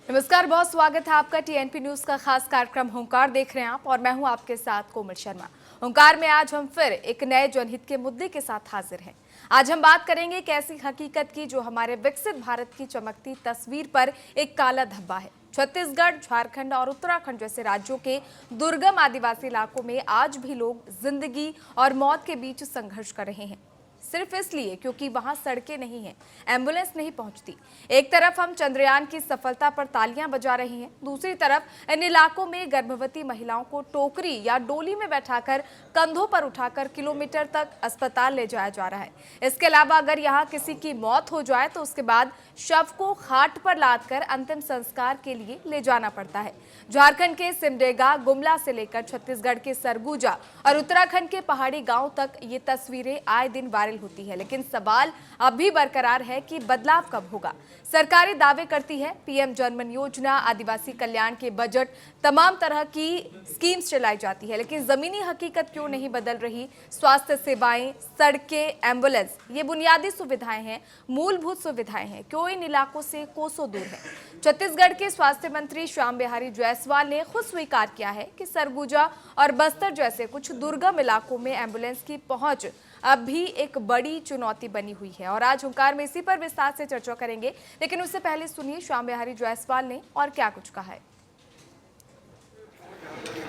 नमस्कार, बहुत स्वागत है आपका टीएनपी न्यूज का खास कार्यक्रम हुंकार देख रहे हैं आप और मैं हूं आपके साथ कोमल शर्मा। हुंकार में आज हम फिर एक नए जनहित के मुद्दे के साथ हाजिर हैं। आज हम बात करेंगे एक ऐसी हकीकत की जो हमारे विकसित भारत की चमकती तस्वीर पर एक काला धब्बा है। छत्तीसगढ़, झारखंड और उत्तराखंड जैसे राज्यों के दुर्गम आदिवासी इलाकों में आज भी लोग जिंदगी और मौत के बीच संघर्ष कर रहे हैं, सिर्फ इसलिए क्योंकि वहां सड़कें नहीं हैं, एम्बुलेंस नहीं पहुंचती। एक तरफ हम चंद्रयान की सफलता पर तालियां बजा रहे हैं, दूसरी तरफ इन इलाकों में गर्भवती महिलाओं को टोकरी या डोली में बैठाकर कंधों पर उठाकर किलोमीटर तक अस्पताल ले जाया जा रहा है। इसके अलावा अगर यहाँ किसी की मौत हो जाए तो उसके बाद शव को घाट पर लादकर अंतिम संस्कार के लिए ले जाना पड़ता है। झारखंड के सिमडेगा, गुमला से लेकर छत्तीसगढ़ के सरगुजा और उत्तराखंड के पहाड़ी गांव तक ये तस्वीरें आए दिन वायरल होती है, लेकिन सवाल अभी बरकरार है कि बदलाव कब होगा। सरकारें दावे करती है, पीएम जनमन योजना, आदिवासी कल्याण के बजट, तमाम तरह की स्कीम्स चलाई जाती है, लेकिन जमीनी हकीकत क्यों नहीं बदल रही। स्वास्थ्य सेवाएं, सड़कें, एम्बुलेंस, ये बुनियादी सुविधाएं हैं, मूलभूत सुविधाएं हैं, क्यों इन इलाकों से कोसों दूर है। छत्तीसगढ़ के स्वास्थ्य मंत्री श्याम बिहारी जायसवाल ने खुद स्वीकार किया है कि सरगुजा और बस्तर जैसे कुछ दुर्गम इलाकों में एम्बुलेंस की पहुंच अब भी एक बड़ी चुनौती बनी हुई है और आज हुंकार में इसी पर विस्तार से चर्चा करेंगे। लेकिन उससे पहले सुनिए श्याम बिहारी जायसवाल ने और क्या कुछ कहा है।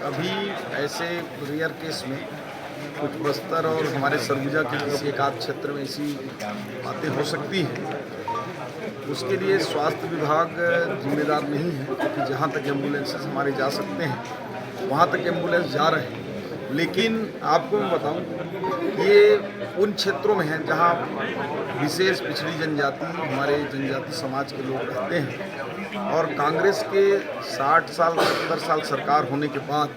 अभी ऐसे रेयर केस में कुछ बस्तर और हमारे सरगुजा के किसी एक आध क्षेत्र में ऐसी बातें हो सकती हैं, उसके लिए स्वास्थ्य विभाग जिम्मेदार नहीं है, क्योंकि जहाँ तक एम्बुलेंसेस हमारे जा सकते हैं वहाँ तक एम्बुलेंस जा रहे हैं। लेकिन आपको मैं बताऊं, ये उन क्षेत्रों में है जहाँ विशेष पिछड़ी जनजाति, हमारे जनजाति समाज के लोग रहते हैं और कांग्रेस के 60 साल 70 साल सरकार होने के बाद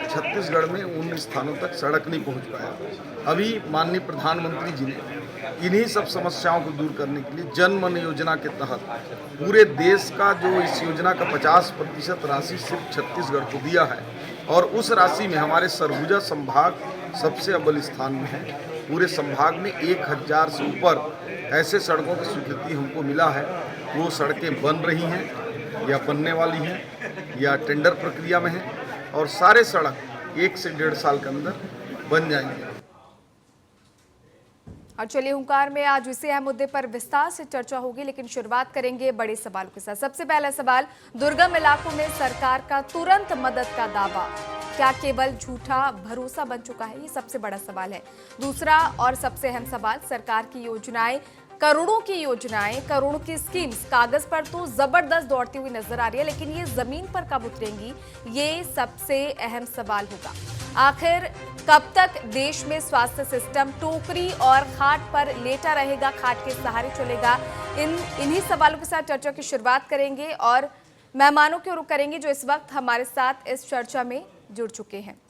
छत्तीसगढ़ में उन स्थानों तक सड़क नहीं पहुंच पाया। अभी माननीय प्रधानमंत्री जी ने इन्हीं सब समस्याओं को दूर करने के लिए जन मन योजना के तहत पूरे देश का जो इस योजना का 50% राशि सिर्फ छत्तीसगढ़ को दिया है और उस राशि में हमारे सरगुजा संभाग सबसे अव्वल स्थान में है। पूरे संभाग में 1000 से ऊपर ऐसे सड़कों की स्वीकृति हमको मिला है। वो सड़कें बन रही हैं या बनने वाली हैं या टेंडर प्रक्रिया में हैं और सारे सड़क 1 से 1.5 साल के अंदर बन जाएंगे। और चलिए हुंकार में आज इसी अहम मुद्दे पर विस्तार से चर्चा होगी, लेकिन शुरुआत करेंगे बड़े सवालों के साथ। सबसे पहला सवाल, दुर्गम इलाकों में सरकार का तुरंत मदद का दावा क्या केवल झूठा भरोसा बन चुका है? ये सबसे बड़ा सवाल है। दूसरा और सबसे अहम सवाल, सरकार की योजनाएं, करोड़ों की योजनाएं, करोड़ों की स्कीम्स कागज पर तो जबरदस्त दौड़ती हुई नजर आ रही है, लेकिन ये जमीन पर कब उतरेंगी, ये सबसे अहम सवाल होगा। आखिर कब तक देश में स्वास्थ्य सिस्टम टोकरी और खाट पर लेटा रहेगा, खाट के सहारे चलेगा? इन्हीं सवालों के साथ चर्चा की शुरुआत करेंगे और मेहमानों को रुख करेंगे जो इस वक्त हमारे साथ इस चर्चा में जुड़ चुके हैं।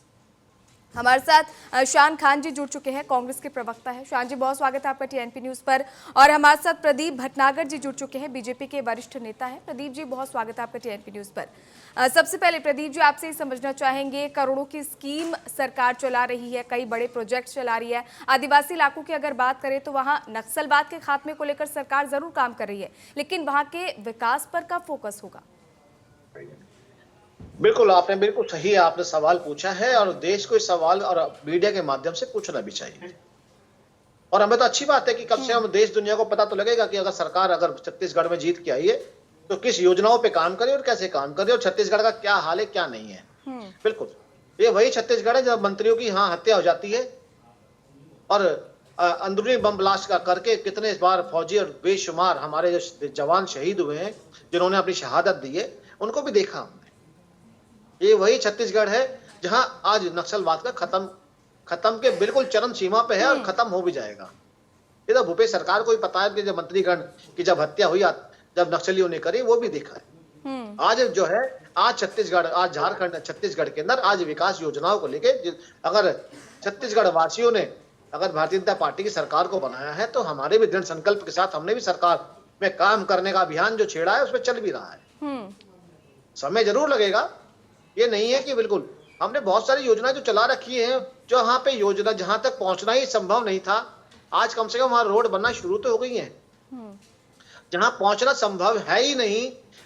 हमारे साथ शान खान जी जुड़ चुके हैं, कांग्रेस के प्रवक्ता हैं। शान जी, बहुत स्वागत है आपका टीएनपी न्यूज पर। और हमारे साथ प्रदीप भटनागर जी जुड़ चुके हैं, बीजेपी के वरिष्ठ नेता हैं। प्रदीप जी, बहुत स्वागत है आपका टीएनपी न्यूज पर। सबसे पहले प्रदीप जी, आपसे ही समझना चाहेंगे, करोड़ों की स्कीम सरकार चला रही है, कई बड़े प्रोजेक्ट चला रही है। आदिवासी इलाकों की अगर बात करें तो वहाँ नक्सलवाद के खात्मे को लेकर सरकार जरूर काम कर रही है, लेकिन वहाँ के विकास पर कब फोकस होगा? बिल्कुल, आपने बिल्कुल सही आपने सवाल पूछा है और देश को इस सवाल और मीडिया के माध्यम से पूछना भी चाहिए। और हमें तो अच्छी बात है कि कम से कम देश दुनिया को पता तो लगेगा कि अगर सरकार अगर छत्तीसगढ़ में जीत के आई है तो किस योजनाओं पे काम करे और कैसे काम करे और छत्तीसगढ़ का क्या हाल है, क्या नहीं है। बिल्कुल, ये वही छत्तीसगढ़ है जब मंत्रियों की यहाँ हत्या हो जाती है और अंदरूनी बम ब्लास्ट का करके कितने बार फौजी और बेशुमार हमारे जो जवान शहीद हुए हैं, जिन्होंने अपनी शहादत दी है, उनको भी देखा हमने। ये वही छत्तीसगढ़ है जहां आज नक्सलवाद का खत्म के बिल्कुल चरम सीमा पे है और खत्म हो भी जाएगा। ये तो भूपेश सरकार को ही पता है कि जब मंत्रीगण की जब हत्या हुई, जब नक्सलियों ने करी, वो भी देखा है। आज जो है, आज छत्तीसगढ़, आज झारखंड, छत्तीसगढ़ के अंदर आज विकास योजनाओं को लेके अगर छत्तीसगढ़ वासियों ने अगर भारतीय जनता पार्टी की सरकार को बनाया है तो हमारे भी दृढ़ संकल्प के साथ हमने भी सरकार में काम करने का अभियान जो छेड़ा है उसमें चल भी रहा है। समय जरूर लगेगा, ये नहीं है कि बिल्कुल हमने बहुत सारी योजनाएं जो चला रखी है, जो वहां पे योजना जहां तक पहुंचना ही संभव नहीं था, आज कम से कम वहां रोड बनना शुरू तो हो गई है। जहां पहुंचना संभव है ही नहीं,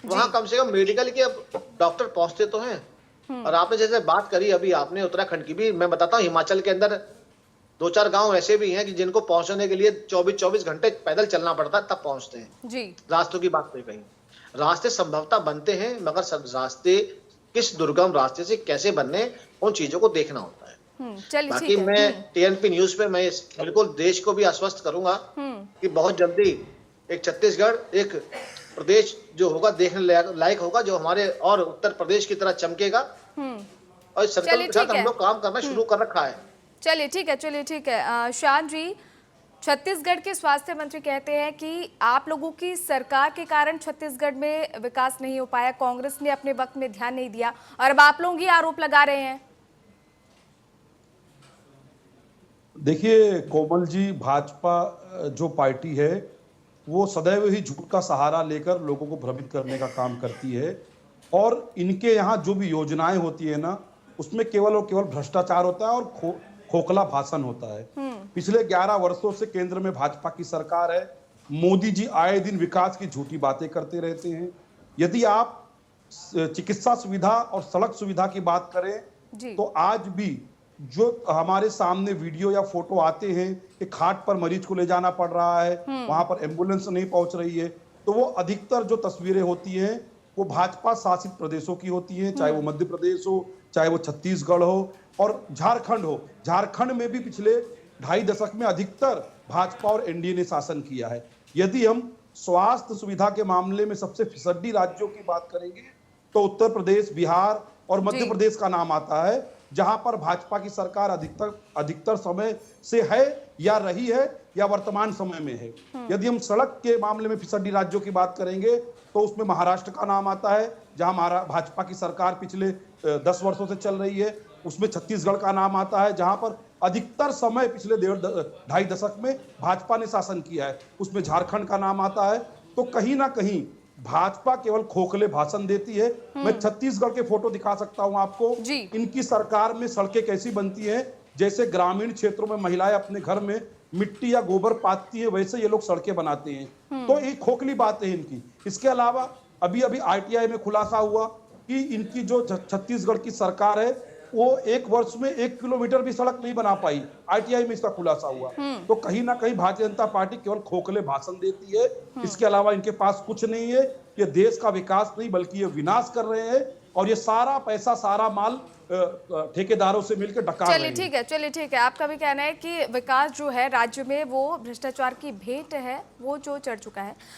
वहां कम से कम मेडिकल के डॉक्टर पहुंचते तो हैं। और आपने जैसे बात करी अभी आपने उत्तराखंड की भी, मैं बताता हूँ हिमाचल के अंदर 2-4 गांव ऐसे भी हैं कि जिनको पहुंचने के लिए 24-24 घंटे पैदल चलना पड़ता है, तब पहुंचते हैं जी। रास्तों की बात नहीं कही। रास्ते संभवतः बनते हैं, मगर सब रास्ते किस दुर्गम रास्ते से कैसे बनने, उन चीजों को देखना होता है। चलिए बाकी ठीक है। मैं टीएनपी न्यूज पे मैं बिल्कुल देश को भी आश्वस्त करूंगा कि बहुत जल्दी एक छत्तीसगढ़, एक प्रदेश जो होगा देखने लायक होगा, जो हमारे और उत्तर प्रदेश की तरह चमकेगा। और इस संकल्प के साथ हम लोग काम करना शुरू कर रखा है। चलिए ठीक है। शान जी, छत्तीसगढ़ के स्वास्थ्य मंत्री कहते हैं कि आप लोगों की सरकार के कारण छत्तीसगढ़ में विकास नहीं हो पाया, कांग्रेस ने अपने वक्त में ध्यान नहीं दिया, और अब आप लोग ही आरोप लगा रहे हैं। देखिए कोमल जी, भाजपा जो पार्टी है वो सदैव ही झूठ का सहारा लेकर लोगों को भ्रमित करने का काम करती है, और इनके यहाँ जो भी योजनाएं होती है ना, उसमें केवल और केवल भ्रष्टाचार होता है और खोखला भाषण होता है। पिछले 11 वर्षों से केंद्र में भाजपा की सरकार है। मोदी जी आए दिन विकास की झूठी बातें करते रहते हैं। यदि आप चिकित्सा सुविधा और सड़क सुविधा की बात करें तो आज भी जो हमारे सामने वीडियो या फोटो आते हैं कि खाट पर मरीज को ले जाना पड़ रहा है, वहां पर एम्बुलेंस नहीं पहुंच रही है, तो वो अधिकतर जो तस्वीरें होती हैं वो भाजपा शासित प्रदेशों की होती हैं, चाहे वो मध्य प्रदेश हो, चाहे वो छत्तीसगढ़ हो और झारखंड हो। झारखंड में भी पिछले 2.5 दशक में अधिकतर भाजपा और एनडीए ने शासन किया है। यदि हम स्वास्थ्य सुविधा के मामले में सबसे फिसड्डी राज्यों की बात करेंगे तो उत्तर प्रदेश, बिहार और मध्य प्रदेश का नाम आता है, जहां पर भाजपा की सरकार अधिकतर समय से है या रही है या वर्तमान समय में है। यदि हम सड़क के मामले में फिसड्डी राज्यों की बात करेंगे तो उसमें महाराष्ट्र का नाम आता है, जहां भाजपा की सरकार पिछले 10 वर्षों से चल रही है। उसमें छत्तीसगढ़ का नाम आता है, जहां पर अधिकतर समय पिछले 2.5 दशक में भाजपा ने शासन किया है। उसमें झारखंड का नाम आता है। तो कहीं ना कहीं भाजपा केवल खोखले भाषण देती है। मैं छत्तीसगढ़ के फोटो दिखा सकता हूं आपको। इनकी सरकार में सड़कें कैसी बनती हैं, जैसे ग्रामीण क्षेत्रों में महिलाएं अपने घर में मिट्टी या गोबर पाती है, वैसे ये लोग सड़कें बनाते हैं। तो ये खोखली बात है इनकी। इसके अलावा अभी आईटीआई में खुलासा हुआ कि इनकी जो छत्तीसगढ़ की सरकार है वो 1 वर्ष में 1 किलोमीटर भी सड़क नहीं बना पाई। आईटीआई में इसका खुलासा हुआ। तो कहीं ना कहीं भारतीय जनता पार्टी केवल खोखले भाषण देती है, इसके अलावा इनके पास कुछ नहीं है। ये देश का विकास नहीं बल्कि ये विनाश कर रहे हैं, और ये सारा पैसा, सारा माल ठेकेदारों से मिलकर डका रहे हैं। चलिए ठीक है। आपका भी कहना है कि विकास जो है राज्य में वो भ्रष्टाचार की भेंट है, वो जो चढ़ चुका है।